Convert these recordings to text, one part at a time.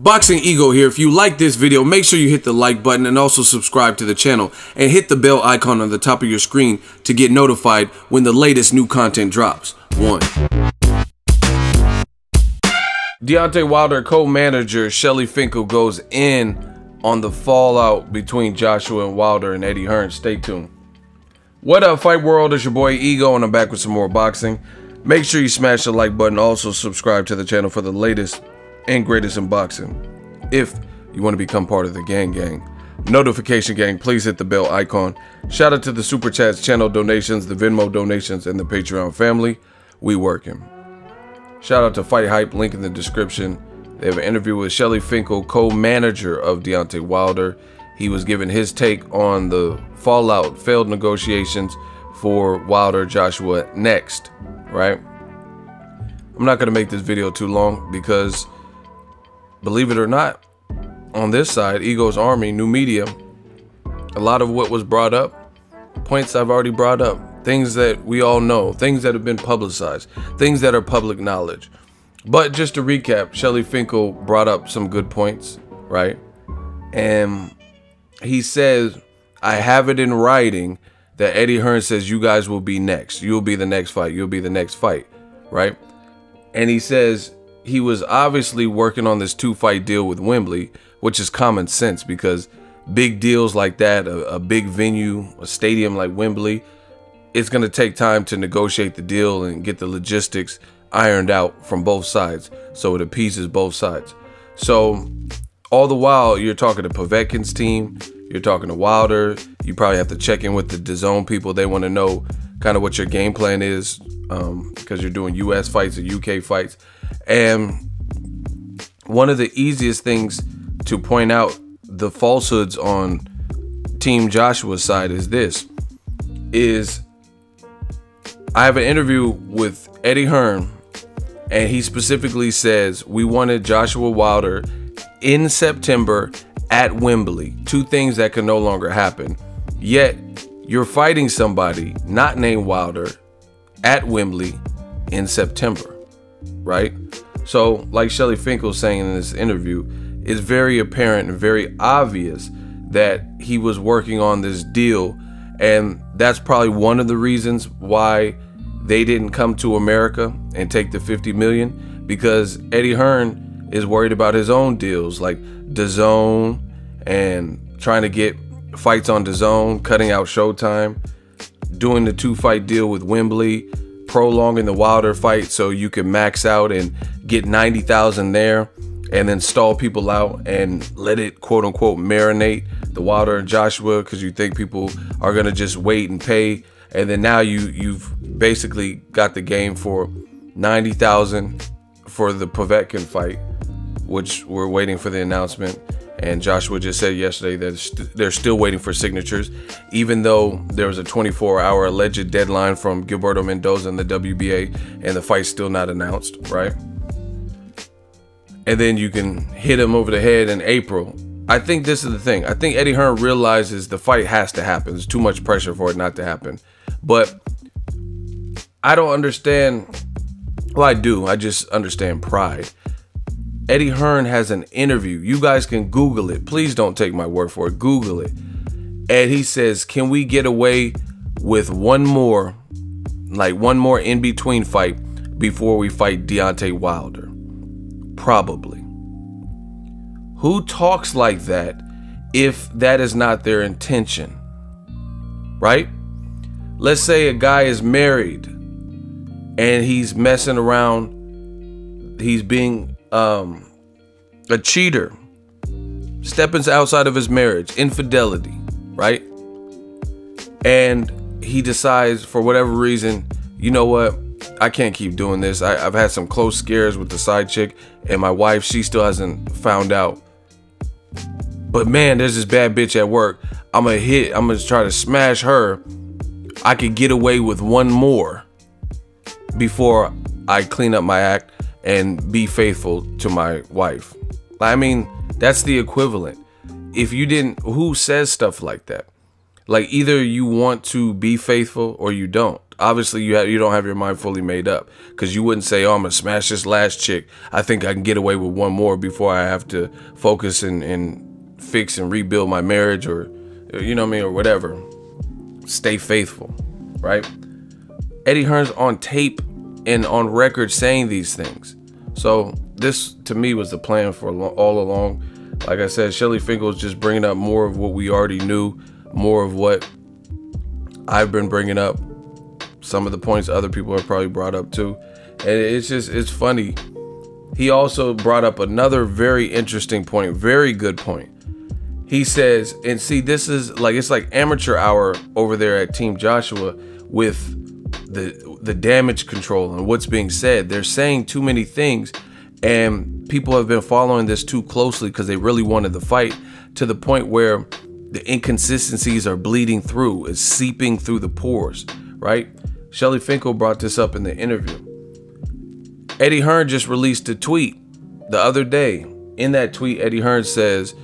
Boxing Ego here. If you like this video, make sure you hit the like button and also subscribe to the channel and hit the bell icon on the top of your screen to get notified when the latest new content drops. 1. Deontay Wilder co-manager Shelly Finkel goes in on the fallout between Joshua and Wilder and Eddie Hearn. Stay tuned. What up, Fight World? It's your boy Ego and I'm back with some more boxing. Make sure you smash the like button. Also subscribe to the channel for the latest and greatest in boxing. If you want to become part of the gang, notification gang, please hit the bell icon. Shout out to the super chats, channel donations, the Venmo donations, and the Patreon family. We working. Shout out to Fight Hype, link in the description. They have an interview with Shelly Finkel, co-manager of Deontay Wilder. He was giving his take on the fallout, failed negotiations for Wilder Joshua next, right? I'm not going to make this video too long because, believe it or not, on this side, Ego's Army, new media, a lot of what was brought up, points I've already brought up, things that we all know, things that have been publicized, things that are public knowledge. But just to recap, Shelly Finkel brought up some good points, right? And he says, I have it in writing that Eddie Hearn says you guys will be next. You'll be the next fight. You'll be the next fight, right? And he says he was obviously working on this 2-fight deal with Wembley, which is common sense because big deals like that, a big venue, a stadium like Wembley, it's going to take time to negotiate the deal and get the logistics ironed out from both sides so it appeases both sides. So all the while you're talking to Povetkin's team, you're talking to Wilder, you probably have to check in with the DAZN people. They want to know kind of what your game plan is because you're doing US fights or UK fights. And one of the easiest things to point out the falsehoods on Team Joshua's side is this, is I have an interview with Eddie Hearn and he specifically says we wanted Joshua Wilder in September at Wembley, 2 things that can no longer happen. Yet you're fighting somebody not named Wilder at Wembley in September, right? So like Shelly Finkel saying in this interview, it's very apparent and very obvious that he was working on this deal, and that's probably one of the reasons why they didn't come to America and take the 50 million, because Eddie Hearn is worried about his own deals like DAZN and trying to get fights on DAZN, cutting out Showtime, doing the 2-fight deal with Wembley, prolonging the Wilder fight so you can max out and get 90,000 there and then stall people out and let it quote unquote marinate, the Wilder and Joshua, because you think people are gonna just wait and pay, and then now you've basically got the game for 90,000 for the Povetkin fight, which we're waiting for the announcement. And Joshua just said yesterday that they're still waiting for signatures, even though there was a 24-hour alleged deadline from Gilberto Mendoza and the WBA, and the fight's still not announced, right? And then you can hit him over the head in April. I think this is the thing. I think Eddie Hearn realizes the fight has to happen. There's too much pressure for it not to happen. But I don't understand. Well, I do. I just understand pride. Eddie Hearn has an interview. You guys can Google it. Please don't take my word for it. Google it. And he says, can we get away with one more in-between fight before we fight Deontay Wilder? Probably. Who talks like that if that is not their intention? Right? Let's say a guy is married and he's messing around. He's being a cheater, stepping outside of his marriage, infidelity, right? And he decides for whatever reason, you know what, I can't keep doing this. I've had some close scares with the side chick, and my wife, she still hasn't found out. But man, there's this bad bitch at work. I'm gonna try to smash her. I could get away with one more before I clean up my act and be faithful to my wife. I mean, that's the equivalent. If you didn't, who says stuff like that? Like, either you want to be faithful or you don't. Obviously, you don't have your mind fully made up, because you wouldn't say, oh, I'm going to smash this last chick. I think I can get away with one more before I have to focus and fix and rebuild my marriage, or, you know what I mean, or whatever. Stay faithful, right? Eddie Hearn's on tape and on record saying these things. So this, to me, was the plan for all along. Like I said, Shelly Finkel is just bringing up more of what we already knew, more of what I've been bringing up, some of the points other people have probably brought up too. And it's funny. He also brought up another very interesting point, very good point. He says, and see, this is like, it's like amateur hour over there at Team Joshua with the damage control and what's being said. They're saying too many things, and people have been following this too closely because they really wanted the fight, to the point where the inconsistencies are bleeding through, is seeping through the pores, right? Shelly Finkel brought this up in the interview. Eddie Hearn just released a tweet the other day. In that tweet, Eddie Hearn says,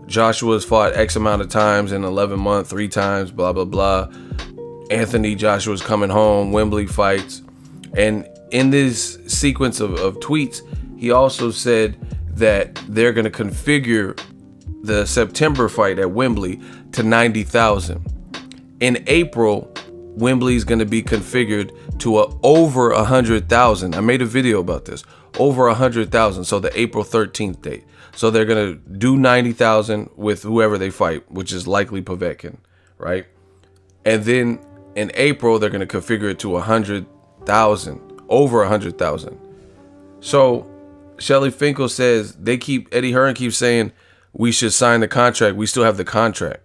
Joshua's fought X amount of times in 11 months, 3 times, blah, blah, blah. Anthony Joshua's coming home, Wembley fights. And in this sequence of tweets, he also said that they're going to configure the September fight at Wembley to 90,000. In April, Wembley's going to be configured to over 100,000. I made a video about this. Over 100,000. So the April 13th date. So they're going to do 90,000 with whoever they fight, which is likely Povetkin, right? And then in April, they're going to configure it to 100,000, over 100,000. So Shelly Finkel says Eddie Hearn keeps saying we should sign the contract. We still have the contract.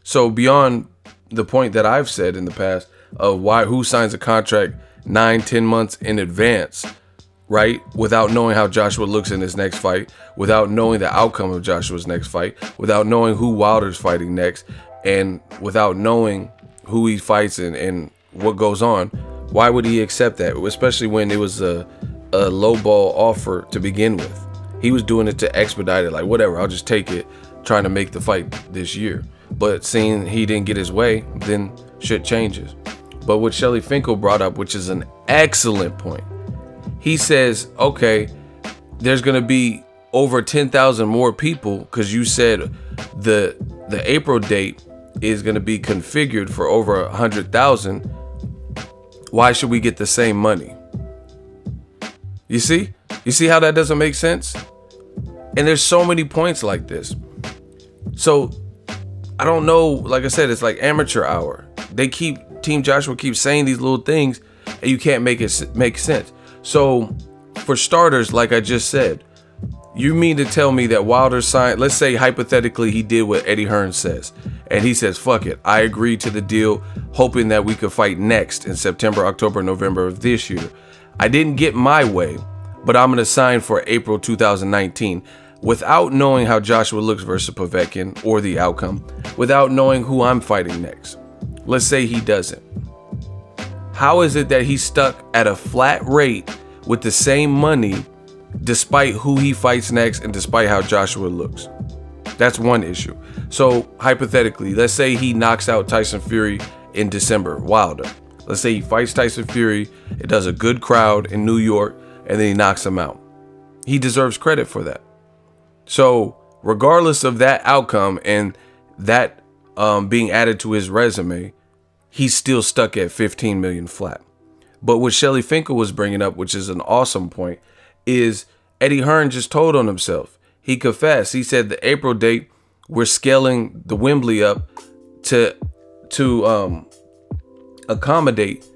So beyond the point that I've said in the past of who signs a contract 9-10 months in advance, right, without knowing how Joshua looks in his next fight, without knowing the outcome of Joshua's next fight, without knowing who Wilder's fighting next, and without knowing who he fights and what goes on, why would he accept that? Especially when it was a low ball offer to begin with. He was doing it to expedite it, like, whatever, I'll just take it, trying to make the fight this year. But seeing he didn't get his way, then shit changes. But what Shelly Finkel brought up, which is an excellent point, he says, okay, there's going to be over 10,000 more people, because you said the April date is going to be configured for over 100,000. Why should we get the same money? You see how that doesn't make sense? And there's so many points like this. So I don't know, like I said, it's like amateur hour. Team Joshua keeps saying these little things and you can't make it make sense. So for starters, like I just said, you mean to tell me that Wilder signed, let's say hypothetically he did what Eddie Hearn says, and he says, fuck it, I agreed to the deal, hoping that we could fight next in September, October, November of this year. I didn't get my way, but I'm going to sign for April 2019 without knowing how Joshua looks versus Povetkin or the outcome, without knowing who I'm fighting next. Let's say he doesn't. How is it that he's stuck at a flat rate with the same money despite who he fights next and despite how Joshua looks? That's one issue. So hypothetically, let's say he knocks out Tyson Fury in December, Wilder. Let's say he fights Tyson Fury, it does a good crowd in New York, and then he knocks him out. He deserves credit for that. So regardless of that outcome and that being added to his resume, he's still stuck at 15 million flat. But what Shelly Finkel was bringing up, which is an awesome point, is Eddie Hearn just told on himself. He confessed. He said the April date, we're scaling the Wembley up to accommodate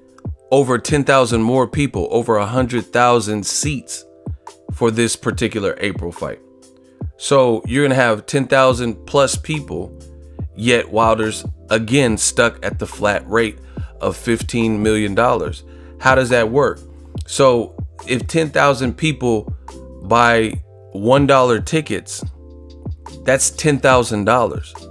over 10,000 more people, over 100,000 seats for this particular April fight. So you're going to have 10,000 plus people, yet Wilder's again stuck at the flat rate of $15 million. How does that work? So if 10,000 people buy $1 tickets, that's $10,000.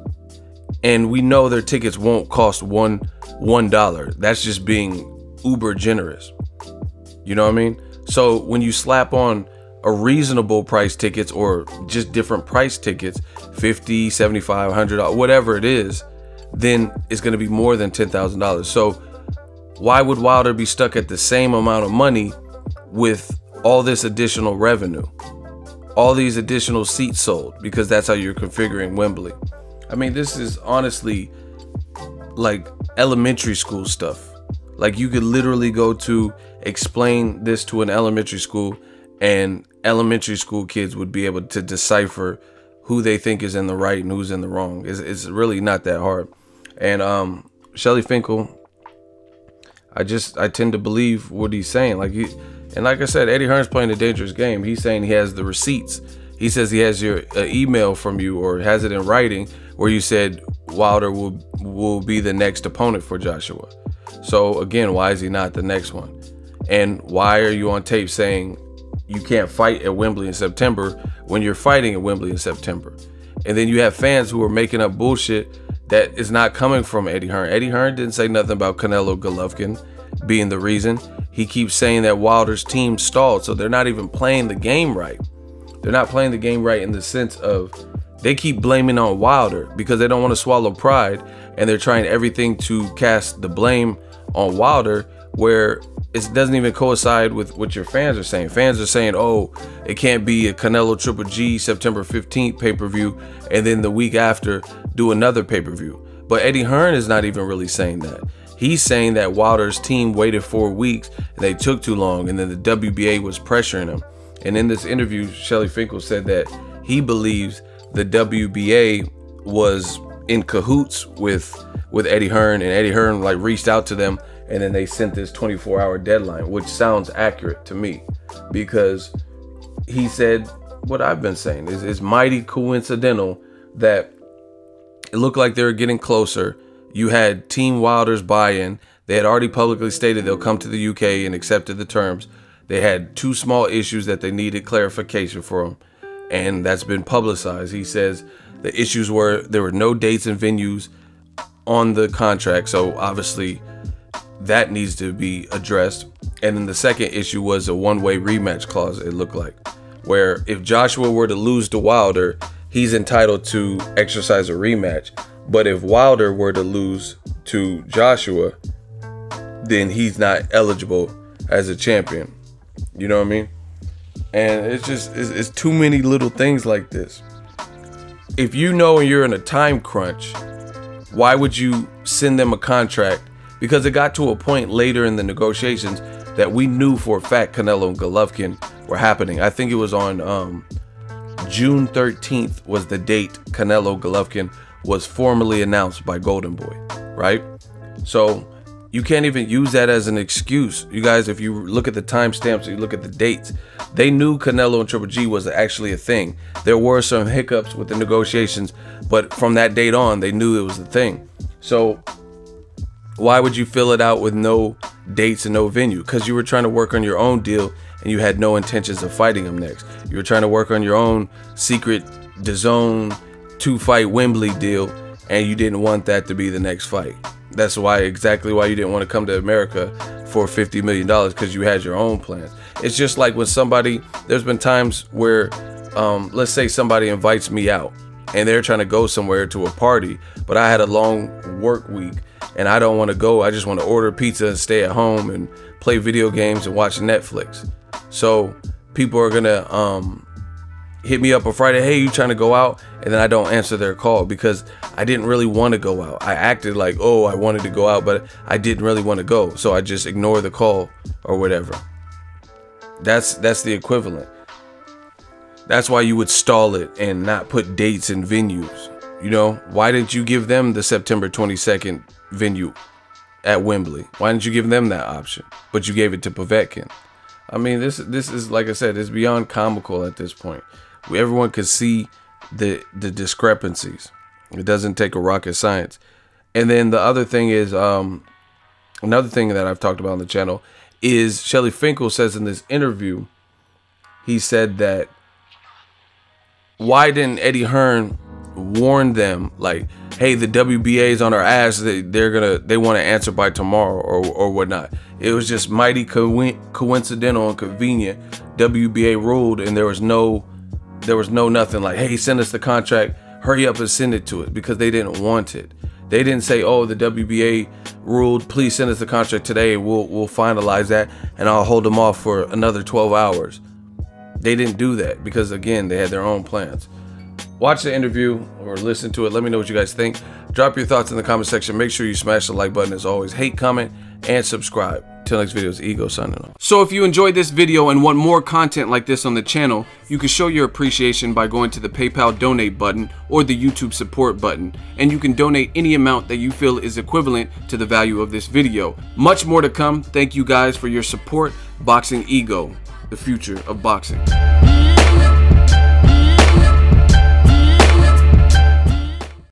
And we know their tickets won't cost $1. That's just being uber generous. You know what I mean? So when you slap on a reasonable price tickets or just different price tickets, $50, $75, $100, whatever it is, then it's going to be more than $10,000. So why would Wilder be stuck at the same amount of money with all this additional revenue, all these additional seats sold? Because that's how you're configuring Wembley. I mean, this is honestly like elementary school stuff. Like, you could literally go to explain this to an elementary school, and elementary school kids would be able to decipher who they think is in the right and who's in the wrong. It's really not that hard. And Shelly Finkel, I tend to believe what he's saying. Like I said, Eddie Hearn's playing a dangerous game. He's saying he has the receipts. He says he has your email from you, or has it in writing, where you said Wilder will be the next opponent for Joshua. So again, why is he not the next one? And why are you on tape saying you can't fight at Wembley in September when you're fighting at Wembley in September? And then you have fans who are making up bullshit that is not coming from Eddie Hearn. Eddie Hearn didn't say nothing about Canelo Golovkin being the reason. He keeps saying that Wilder's team stalled, so they're not even playing the game right. They're not playing the game right in the sense of they keep blaming on Wilder because they don't want to swallow pride, and they're trying everything to cast the blame on Wilder, where it doesn't even coincide with what your fans are saying. Fans are saying, oh, it can't be a Canelo Triple G September 15th pay-per-view and then the week after do another pay-per-view. But Eddie Hearn is not even really saying that. He's saying that Wilder's team waited 4 weeks and they took too long, and then the WBA was pressuring him. And in this interview, Shelly Finkel said that he believes the WBA was in cahoots with Eddie Hearn, and Eddie Hearn like reached out to them, and then they sent this 24-hour deadline, which sounds accurate to me, because he said what I've been saying. It's mighty coincidental that it looked like they were getting closer. You had Team Wilder's buy-in. They had already publicly stated they'll come to the UK and accepted the terms. They had 2 small issues that they needed clarification from, and that's been publicized. He says the issues were there were no dates and venues on the contract, so obviously that needs to be addressed. And then the second issue was a one-way rematch clause, it looked like, where if Joshua were to lose to Wilder, he's entitled to exercise a rematch. But if Wilder were to lose to Joshua, then he's not eligible as a champion. You know what I mean? And it's just, it's too many little things like this. If you know you're in a time crunch, why would you send them a contract? Because it got to a point later in the negotiations that we knew for a fact Canelo and Golovkin were happening. I think it was on June 13th was the date Canelo Golovkin was formally announced by Golden Boy, right? So you can't even use that as an excuse. You guys, if you look at the timestamps, you look at the dates, they knew Canelo and Triple G was actually a thing. There were some hiccups with the negotiations, but from that date on, they knew it was a thing. So why would you fill it out with no dates and no venue? Because you were trying to work on your own deal and you had no intentions of fighting him next. You were trying to work on your own secret DAZN 2-fight Wembley deal, and you didn't want that to be the next fight. That's exactly why you didn't want to come to America for $50 million, because you had your own plans. It's just like when somebody, there's been times where, let's say somebody invites me out and they're trying to go somewhere to a party, but I had a long work week and I don't want to go. I just want to order pizza and stay at home and play video games and watch Netflix. So people are going to hit me up on Friday, hey, you trying to go out? And then I don't answer their call because I didn't really want to go out. I acted like, oh, I wanted to go out, but I didn't really want to go. So I just ignore the call or whatever. That's the equivalent. That's why you would stall it and not put dates and venues. You know, why didn't you give them the September 22nd venue at Wembley? Why didn't you give them that option? But you gave it to Povetkin. I mean, this is, like I said, it's beyond comical at this point. Everyone could see the discrepancies. It doesn't take a rocket science. And then the other thing is, another thing that I've talked about on the channel is Shelly Finkel says in this interview, he said that why didn't Eddie Hearn warn them, like, hey, the WBA is on our ass, they want to answer by tomorrow or whatnot. It was just mighty coincidental and convenient. WBA ruled and there was no nothing like, hey, send us the contract, hurry up and send it to us, because they didn't want it. They didn't say, oh, the WBA ruled, please send us the contract today, we'll finalize that, and I'll hold them off for another 12 hours. They didn't do that because, again, they had their own plans. Watch the interview or listen to it. Let me know what you guys think. Drop your thoughts in the comment section. Make sure you smash the like button as always. Hate, comment, and subscribe. Till next video, it's Ego signing off. So if you enjoyed this video and want more content like this on the channel, you can show your appreciation by going to the PayPal donate button or the YouTube support button. And you can donate any amount that you feel is equivalent to the value of this video. Much more to come. Thank you guys for your support. Boxing Ego, the future of boxing.